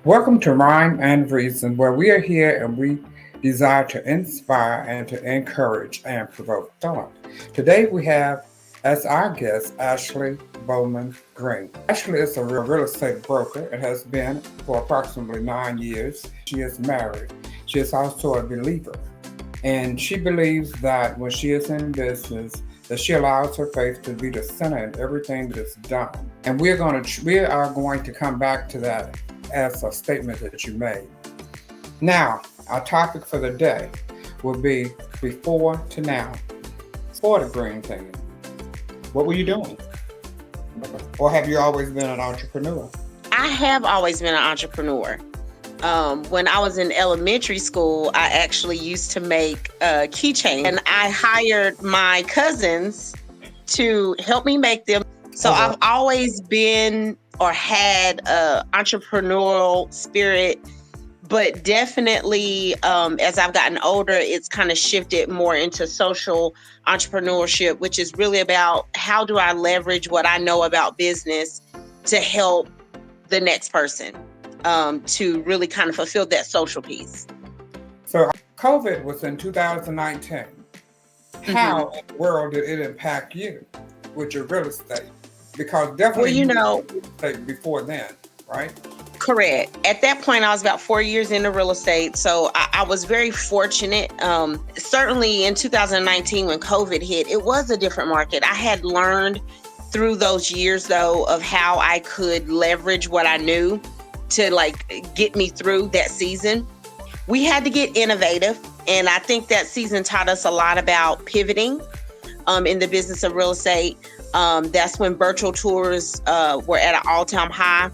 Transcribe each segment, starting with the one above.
Welcome to Rhyme and Reason, where we are here and we desire to inspire and to encourage and provoke thought. Today we have as our guest Ashley Bowman Green. Ashley is a real estate broker and has been for approximately 9 years. She is married. She is also a believer. And she believes that when she is in business, that she allows her faith to be the center in everything that is done. And we are going to come back to that as a statement that you made. Now, our topic for the day will be before to now. For the green thing, what were you doing? Or have you always been an entrepreneur? I have always been an entrepreneur. When I was in elementary school, I actually used to make keychains, and I hired my cousins to help me make them. So I've always been or had a entrepreneurial spirit, but definitely as I've gotten older, it's kind of shifted more into social entrepreneurship, which is really about how do I leverage what I know about business to help the next person, to really kind of fulfill that social piece. So COVID was in 2019. How Mhm. in the world did it impact you with your real estate? Because Well, definitely you were in real estate before then, right? correct. At that point, I was about 4 years into real estate. So I was very fortunate. Certainly in 2019, when COVID hit, it was a different market. I had learned through those years, though, of how I could leverage what I knew to get me through that season. We had to get innovative. And I think that season taught us a lot about pivoting in the business of real estate. That's when virtual tours were at an all-time high.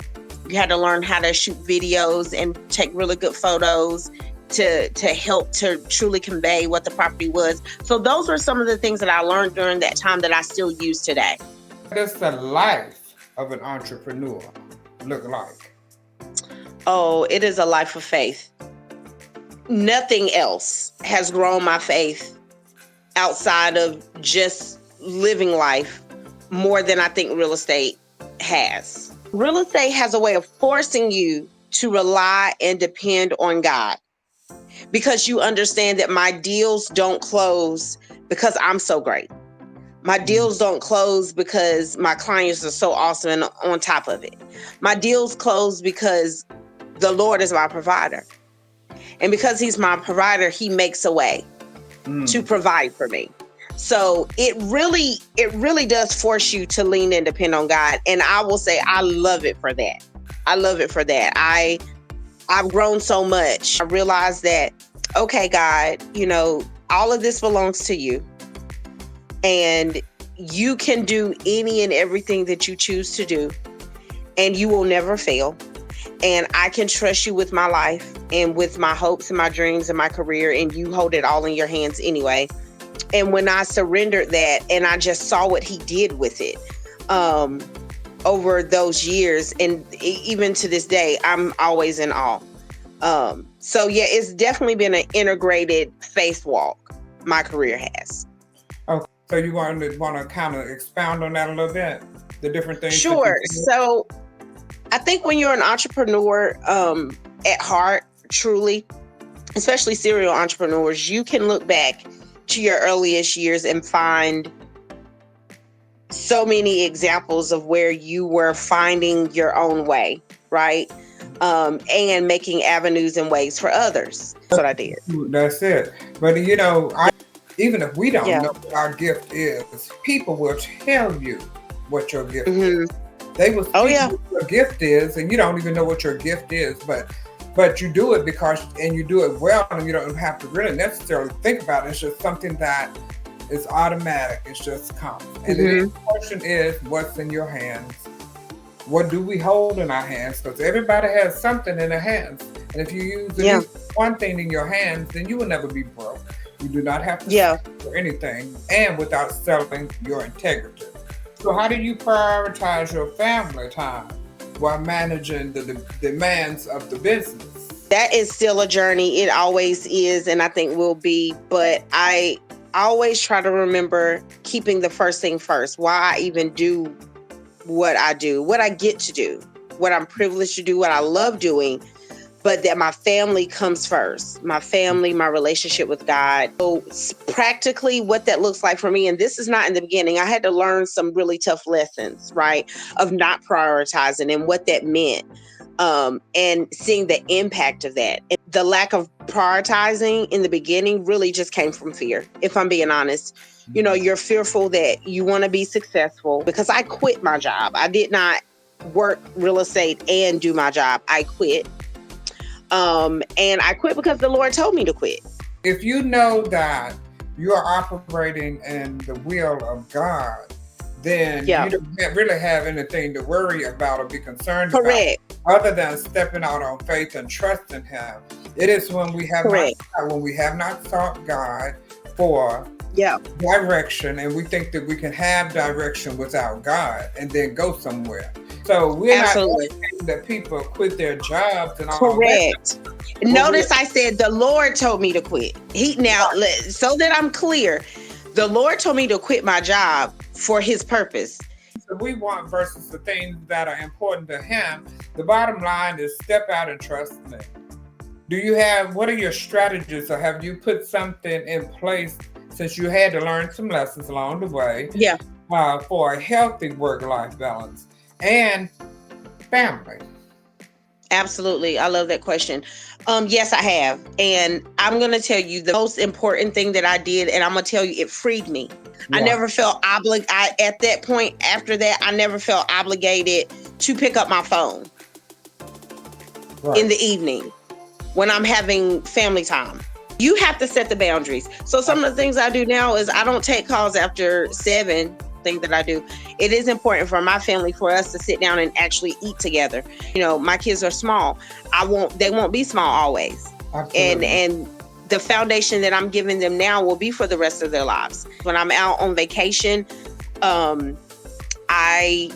You had to learn how to shoot videos and take really good photos to help to truly convey what the property was. So those were some of the things that I learned during that time that I still use today. What does the life of an entrepreneur look like? Oh, it is a life of faith. Nothing else has grown my faith outside of just living life more than I think real estate has. Real estate has a way of forcing you to rely and depend on God, because you understand that my deals don't close because I'm so great. My deals don't close because my clients are so awesome and on top of it. My deals close because the Lord is my provider. And because he's my provider, he makes a way to provide for me. So it really does force you to lean and depend on God. And I will say I love it for that. I love it for that. I've grown so much. I realized that, okay, God, all of this belongs to you. And you can do any and everything that you choose to do. And you will never fail. And I can trust you with my life and with my hopes and my dreams and my career. And you hold it all in your hands anyway. And when I surrendered that and I just saw what he did with it over those years, and even to this day, I'm always in awe. So yeah, it's definitely been an integrated faith walk. My career has. Okay, so you want to kind of expound on that a little bit, the different things that you Sure. do. So I think when you're an entrepreneur at heart, truly, especially serial entrepreneurs, you can look back to your earliest years and find so many examples of where you were finding your own way, right? And making avenues and ways for others. That's what I did. That's it. But even if we don't Yeah. know what our gift is, people will tell you what your gift is. Hmm. They will Oh, speak yeah. what your gift is, and you don't even know what your gift is, but you do it and you do it well, and you don't have to really necessarily think about it. It's just something that is automatic. It's just comes. And the Hmm. question is, what's in your hands? What do we hold in our hands? Because everybody has something in their hands, and if you use at Yeah. least one thing in your hands, then you will never be broke. You do not have to Yeah. sell for anything, and without selling your integrity. So how do you prioritize your family time while managing the demands of the business? That is still a journey. It always is, and I think will be. But I always try to remember keeping the first thing first. Why I even do what I do, what I get to do. what I'm privileged to do, what I love doing, but that my family comes first. My family, my relationship with God. So practically what that looks like for me, and this is not in the beginning, I had to learn some really tough lessons, right, of not prioritizing and what that meant. And seeing the impact of that. And the lack of prioritizing in the beginning really just came from fear, if I'm being honest. You know, you're fearful that you want to be successful, because I quit my job. I did not work real estate and do my job. I quit. And I quit because the Lord told me to quit. If you know that you are operating in the will of God, then you don't really have anything to worry about or be concerned about, other than stepping out on faith and trusting Him. It is when we have not sought God for direction, and we think that we can have direction without God and then go somewhere. So we're not saying that people quit their jobs and all that. Notice I said the Lord told me to quit. So that I'm clear, the Lord told me to quit my job for His purpose. So we want versus the things that are important to Him. The bottom line is step out and trust me. What are your strategies, or have you put something in place since you had to learn some lessons along the way for a healthy work-life balance and family? Absolutely. I love that question. Yes, I have. And I'm going to tell you the most important thing that I did, and I'm going to tell you it freed me. I never felt obligated. At that point, after that, I never felt obligated to pick up my phone in the evening when I'm having family time. You have to set the boundaries. So some of the things I do now is I don't take calls after 7. Thing that I do. It is important for my family for us to sit down and actually eat together. You know, my kids are small. They won't be small always. Absolutely. And the foundation that I'm giving them now will be for the rest of their lives. When I'm out on vacation, I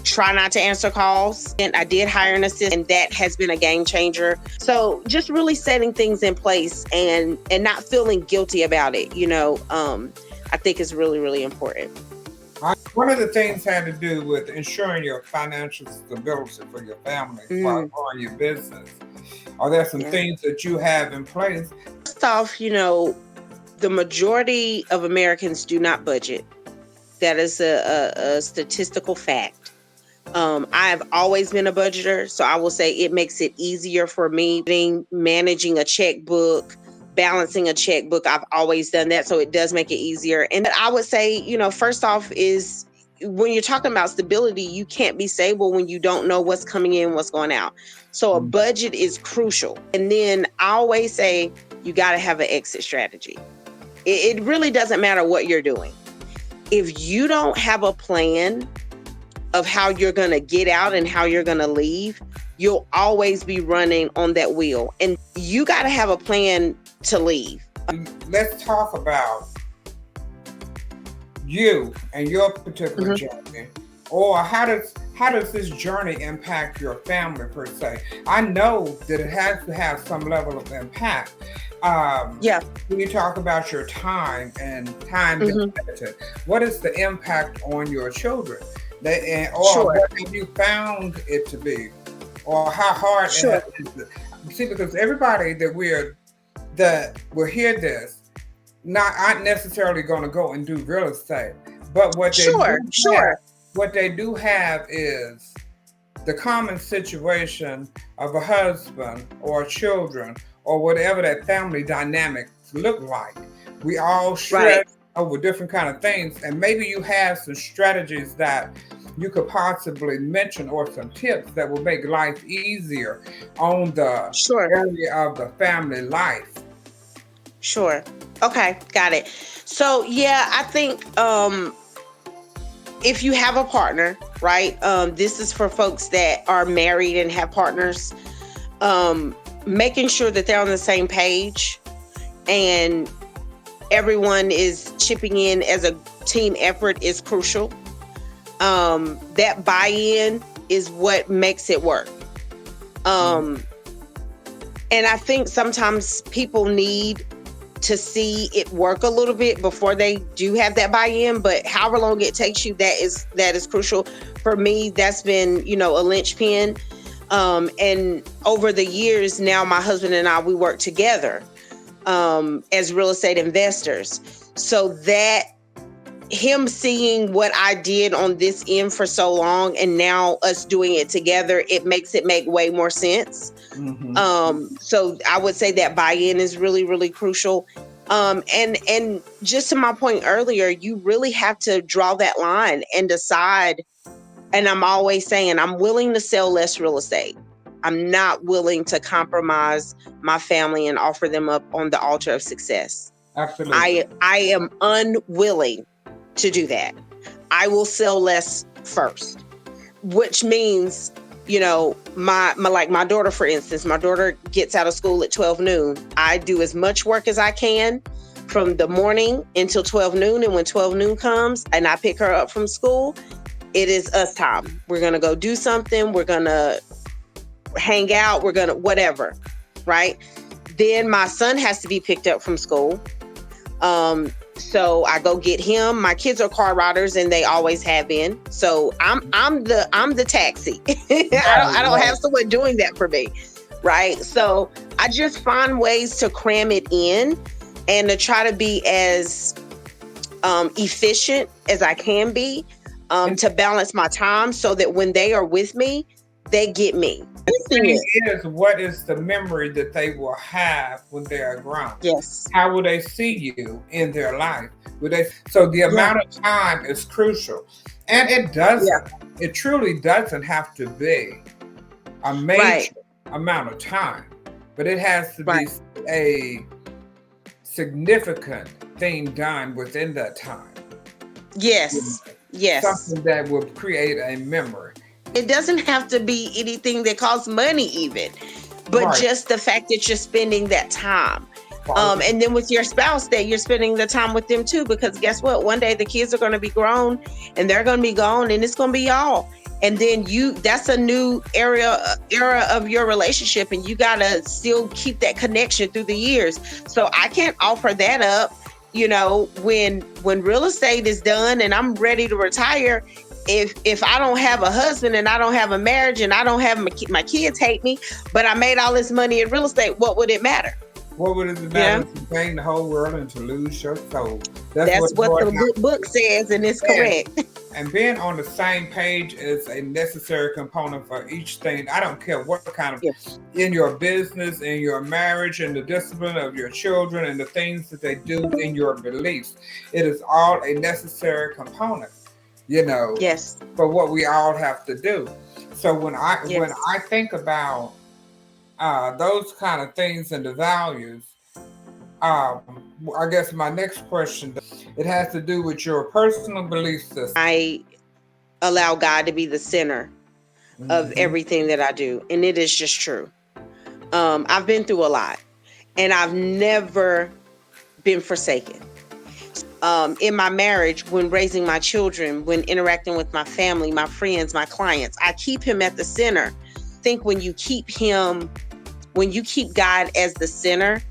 try not to answer calls. And I did hire an assistant, and that has been a game changer. So just really setting things in place and not feeling guilty about it, I think is really, really important. One of the things had to do with ensuring your financial stability for your family while growing your business. Are there some things that you have in place? First off, the majority of Americans do not budget. That is a statistical fact. I've always been a budgeter, so I will say it makes it easier for me managing a checkbook, balancing a checkbook. I've always done that, so it does make it easier. And I would say, first off is when you're talking about stability, you can't be stable when you don't know what's coming in, what's going out. So a budget is crucial. And then I always say you got to have an exit strategy. It really doesn't matter what you're doing. If you don't have a plan of how you're going to get out and how you're going to leave, you'll always be running on that wheel. And you got to have a plan to leave. Let's talk about you and your particular journey, or how does this journey impact your family per se? I know that it has to have some level of impact. When you talk about your time and time limited, what is the impact on your children? What have you found it to be, or how hard it is? See, because everybody that will hear this, not necessarily going to go and do real estate, but what they do have is the common situation of a husband or children or whatever that family dynamics look like. We all stress over different kind of things, and maybe you have some strategies that you could possibly mention, or some tips that will make life easier on the area of the family life. Sure. Okay, got it. So I think if you have a partner, right? This is for folks that are married and have partners. Making sure that they're on the same page and everyone is chipping in as a team effort is crucial. That buy-in is what makes it work. And I think sometimes people need to see it work a little bit before they do have that buy-in. But however long it takes you, that is crucial. For me, that's been, a linchpin. And over the years now, my husband and I, we work together as real estate investors. So that him seeing what I did on this end for so long, and now us doing it together, it makes it make way more sense. So I would say that buy-in is really, really crucial. And just to my point earlier, you really have to draw that line and decide. And I'm always saying, I'm willing to sell less real estate. I'm not willing to compromise my family and offer them up on the altar of success. Absolutely. I am unwilling to do that. I will sell less first, which means, my daughter, for instance, my daughter gets out of school at 12 noon. I do as much work as I can from the morning until 12 noon. And when 12 noon comes and I pick her up from school, it is us time. We're going to go do something. We're going to hang out. We're going to whatever. Right. Then my son has to be picked up from school. So I go get him. My kids are car riders and they always have been. So I'm the taxi. I don't have someone doing that for me. Right. So I just find ways to cram it in and to try to be as efficient as I can be, to balance my time so that when they are with me, they get me. The thing is, what is the memory that they will have when they are grown? Yes. How will they see you in their life? So the amount of time is crucial. And it truly doesn't have to be a major amount of time, but it has to be a significant thing done within that time. Yes. Yes. Something that will create a memory. It doesn't have to be anything that costs money even, but just the fact that you're spending that time. And then with your spouse, that you're spending the time with them too, because guess what? One day the kids are going to be grown and they're going to be gone and it's going to be y'all. And then that's a new era of your relationship, and you got to still keep that connection through the years. So I can't offer that up, when real estate is done and I'm ready to retire. If I don't have a husband and I don't have a marriage and I don't have my kids hate me, but I made all this money in real estate, what would it matter? What would it matter to gain the whole world and to lose your soul? That's what the book says, and it's correct. And being on the same page is a necessary component for each thing. I don't care what kind of, in your business, in your marriage, in the discipline of your children, and the things that they do in your beliefs. It is all a necessary component, for what we all have to do. So when I think about those kind of things and the values, I guess my next question, it has to do with your personal belief system. I allow God to be the center of everything that I do. And it is just true. I've been through a lot and I've never been forsaken. In my marriage, when raising my children, when interacting with my family, my friends, my clients, I keep him at the center. I think when you keep God as the center,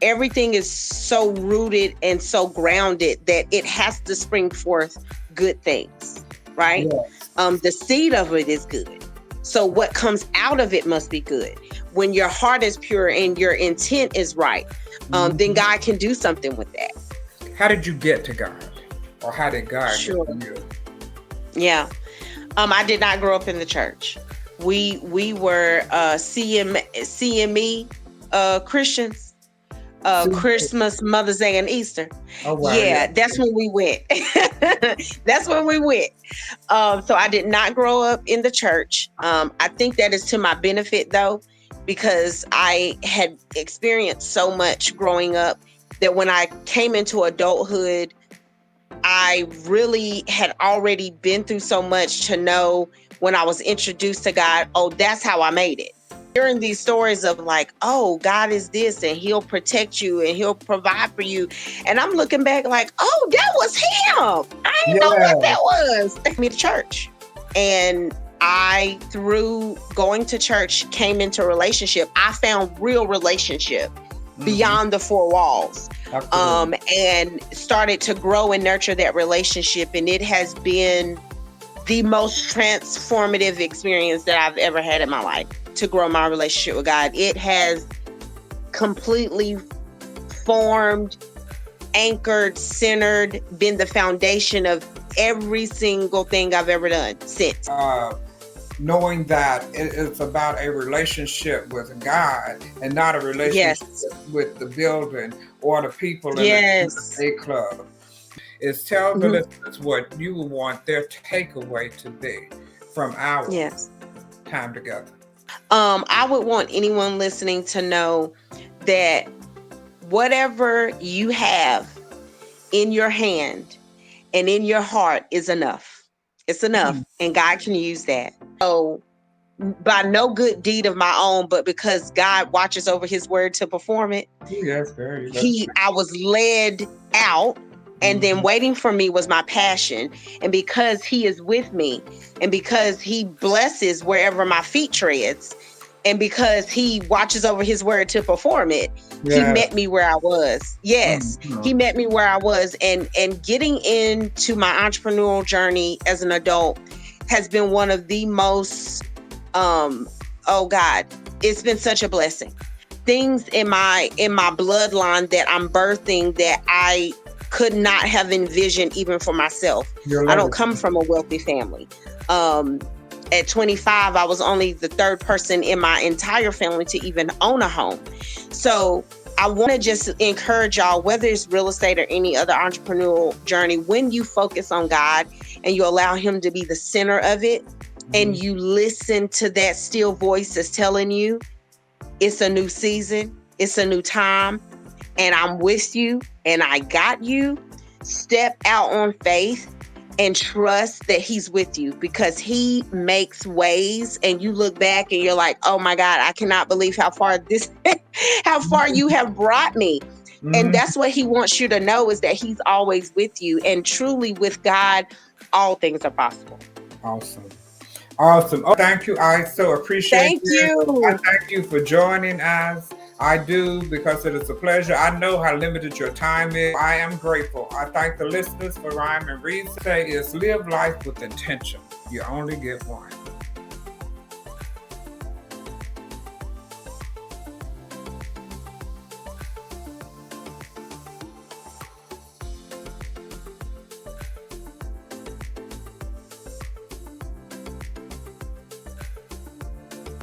everything is so rooted and so grounded that it has to spring forth good things, right? Yes. The seed of it is good. So what comes out of it must be good. When your heart is pure and your intent is right, then God can do something with that. How did you get to God? Or how did God get to you? Yeah. I did not grow up in the church. We were CME Christians. Christmas, Mother's Day, and Easter. Oh, wow. Yeah, that's when we went. That's when we went. So I did not grow up in the church. I think that is to my benefit, though, because I had experienced so much growing up that when I came into adulthood, I really had already been through so much to know when I was introduced to God, oh, that's how I made it. Hearing these stories of like, oh, God is this and he'll protect you and he'll provide for you. And I'm looking back like, oh, that was him. I didn't know what that was. Take me to church. And I, through going to church, came into a relationship. I found real relationship beyond the four walls. Absolutely. And started to grow and nurture that relationship. And it has been the most transformative experience that I've ever had in my life to grow my relationship with God. It has completely formed, anchored, centered, been the foundation of every single thing I've ever done since. Knowing that it's about a relationship with God and not a relationship with the building or the people in the club. Is tell the listeners what you want their takeaway to be from our time together. I would want anyone listening to know that whatever you have in your hand and in your heart is enough. It's enough, and God can use that. So, by no good deed of my own, but because God watches over his word to perform it. Yes, I was led out, and then waiting for me was my passion. And because he is with me, and because he blesses wherever my feet treads, and because he watches over his word to perform it, he met me where I was. He met me where I was. And getting into my entrepreneurial journey as an adult has been one of the most, oh God, it's been such a blessing. Things in my bloodline that I'm birthing that I could not have envisioned even for myself. I don't come from a wealthy family. At 25, I was only the third person in my entire family to even own a home. So I want to just encourage y'all, whether it's real estate or any other entrepreneurial journey, when you focus on God and you allow him to be the center of it, and you listen to that still voice that's telling you it's a new season, it's a new time, and I'm with you and I got you, step out on faith and trust that he's with you, because he makes ways, and you look back and you're like, oh my God, I cannot believe how far you have brought me. And that's what he wants you to know, is that he's always with you, and truly with God, all things are possible. Awesome. Oh, thank you. I so appreciate you. I thank you for joining us. I do, because it is a pleasure. I know how limited your time is. I am grateful. I thank the listeners for Rhyme and Reason. Say is live life with intention. You only get one.